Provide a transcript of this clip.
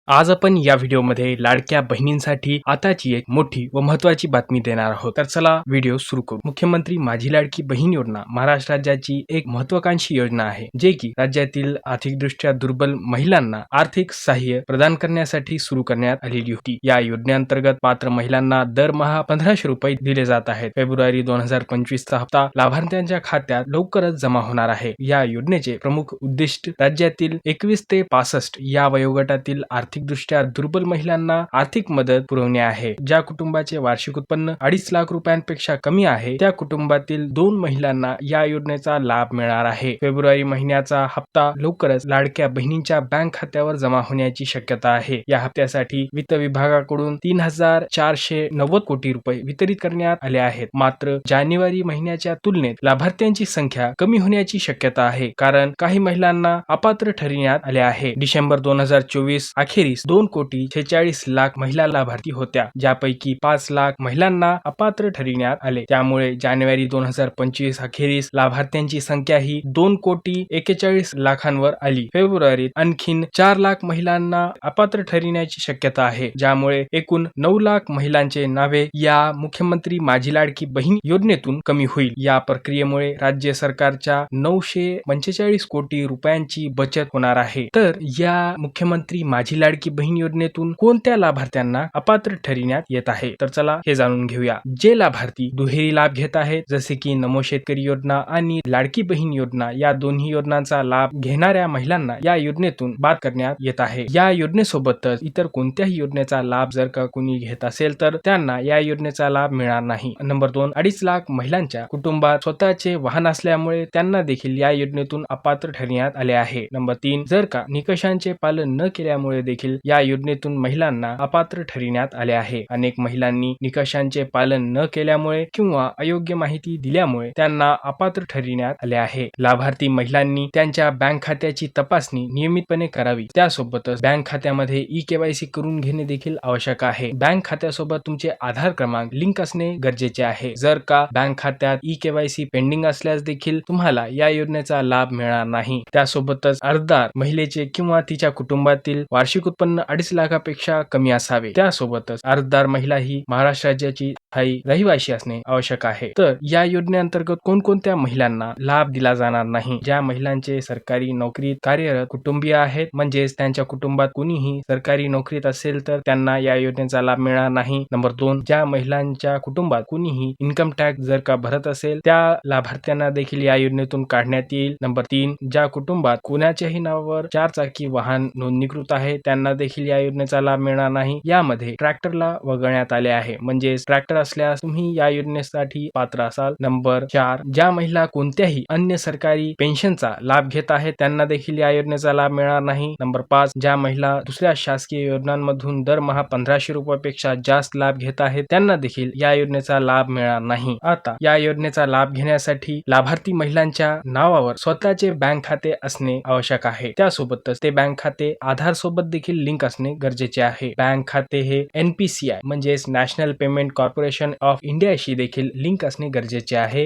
आज आपण या व्हिडिओमध्ये लाडक्या बहिणींसाठी आताची एक मोठी व महत्त्वाची बातमी देणार आहोत. तर चला व्हिडिओ सुरू करू. मुख्यमंत्री माझी लाडकी बहीण योजना महाराष्ट्र राज्याची एक महत्त्वाकांक्षी योजना आहे, जे की राज्यातील आर्थिकदृष्ट्या दुर्बल महिलांना आर्थिक सहाय्य प्रदान करण्यासाठी सुरू करण्यात आलेली होती. या योजनेअंतर्गत पात्र महिलांना दरमहा 1500 रुपये दिले जात आहेत. फेब्रुवारी 2025 चा हप्ता लाभार्थ्यांच्या खात्यात लवकरच जमा होणार आहे. या योजनेचे प्रमुख उद्दिष्ट राज्यातील 21 ते 65 या वयोगटातील आर्थिकदृष्ट्या दुर्बल महिलांना आर्थिक मदत पुरवणे आहे. ज्या कुटुंबाचे वार्षिक उत्पन्न 2.5 लाख रुपयांपेक्षा कमी आहे, त्या कुटुंबातील 2 महिलांना या योजनेचा लाभ मिळणार आहे. फेब्रुवारी महिन्याचा हप्ता लवकरच लाडक्या बहिणींच्या बँक खात्यावर जमा होण्याची शक्यता आहे. या हप्त्यासाठी वित्त विभागाकडून 3,490 कोटी रुपये वितरित करण्यात आले आहेत. मात्र जानेवारी महिन्याच्या तुलनेत लाभार्थ्यांची संख्या कमी होण्याची शक्यता आहे, कारण काही महिलांना अपात्र ठरविण्यात आले आहे. डिसेंबर 2024 अखेरीस 2,46,00,000 महिला लाभार्थी होत्या, ज्यापैकी 5 लाख महिलांना अपात्र ठरविण्यात आले. त्यामुळे जानेवारी 2025 अखेरीस लाभार्थ्यांची संख्या ही 2,41,00,000 वर आली. फेब्रुवारीत आणखीन 4 लाख महिलांना अपात्र ठरविण्याची शक्यता आहे, ज्यामुळे एकूण 9 लाख महिलांचे नावे या मुख्यमंत्री माझी लाडकी बहीण योजनेतून कमी होईल. या प्रक्रियेमुळे राज्य सरकारच्या 945 कोटी रुपयांची बचत होणार आहे. तर या मुख्यमंत्री माझी लाडकी बहीण योजनेतून कोणत्या लाभार्थ्यांना अपात्र ठरविण्यात येत आहे, तर चला हे जाणून घेऊया. जे लाभार्थी दुहेरी लाभ घेत आहेत, जसे की नमो शेतकरी योजना आणि लाडकी बहीण योजना, या दोन्ही योजनांचा लाभ घेणाऱ्या महिलांना या योजनेतून बाद करण्यात येत आहे. या योजनेसोबतच इतर कोणत्याही योजनेचा लाभ जर का कोणी घेत असेल तर त्यांना या योजनेचा लाभ मिळणार नाही. नंबर 2, 2.5 लाख महिलांच्या कुटुंबात स्वतःचे वाहन असल्यामुळे त्यांना देखील या योजनेतून अपात्र ठरविण्यात आले आहे. नंबर 3, जर का निकषांचे पालन न केल्यामुळे देखील या योजनेतून महिलांना अपात्र ठरविण्यात आले आहे. अनेक महिलांनी निकषांचे पालन न केल्यामुळे किंवा अयोग्य माहिती दिल्यामुळे त्यांना अपात्र ठरविण्यात आले आहे. लाभार्थी महिलांनी त्यांच्या बँक खात्याची तपासणी नियमितपणे करावी. त्यासोबतच बँक खात्यामध्ये ई-केवायसी करून घेणे देखील आवश्यक आहे. बँक खात्यासोबत तुमचे आधार क्रमांक लिंक असणे गरजेचे आहे. जर का बँक खात्यात ई-केवायसी पेंडिंग असल्यास देखील तुम्हाला या योजनेचा लाभ मिळणार नाही. त्यासोबतच अर्जदार महिलेचे किंवा तिच्या कुटुंबातील वार्षिक उत्पन्न 2.5 लाखापेक्षा कमी असावे. त्यासोबतच अर्जदार महिला ही महाराष्ट्र राज्याची स्थायी रहिवासी असणे आवश्यक आहे. तर या योजनेअंतर्गत कोणकोणत्या महिलांना लाभ दिला जाणार नाही? ज्या महिलांचे सरकारी नोकरीत कार्यरत कुटुंबीय आहेत, म्हणजेच त्यांच्या कुटुंबात कोणीही सरकारी नोकरीत असेल तर त्यांना या योजनेचा लाभ मिळणार नाही. नंबर 2, ज्या महिलांच्या कुटुंबात कोणीही इन्कम टॅक्स जर का भरत असेल, त्या लाभार्थ्यांना देखील या योजनेतून काढण्यात येईल. नंबर 3, ज्या कुटुंबात कोणाच्याही नावावर 4 चाकी वाहन नोंदणीकृत आहे, त्यांना देखील या योजनेचा लाभ मिळणार नाही. यामध्ये ट्रॅक्टरला वगळण्यात आले आहे, म्हणजेच ट्रॅक्टर असल्यास तुम्ही या योजनेसाठी पात्र असाल. नंबर 4, ज्या महिला कोणत्याही अन्य सरकारी पेन्शनचा लाभ घेत आहेत, त्यांना देखील या योजनेचा लाभ मिळणार नाही. नंबर 5, ज्या महिला दुसऱ्या शासकीय योजनांमधून दरमहा 1500 रुपयापेक्षा जास्त लाभ घेत आहेत, त्यांना देखील या योजनेचा लाभ मिळणार नाही. आता या योजनेचा लाभ घेण्यासाठी लाभार्थी महिलांच्या नावावर स्वतःचे बँक खाते असणे आवश्यक आहे. त्यासोबतच ते बँक खाते आधार सोबत देखील लिंक असणे गरजेचे आहे. बँक खाते हे NPCI म्हणजेच नॅशनल पेमेंट कॉर्पोरेशन ऑफ इंडियाशी देखील लिंक असणे गरजेचे आहे.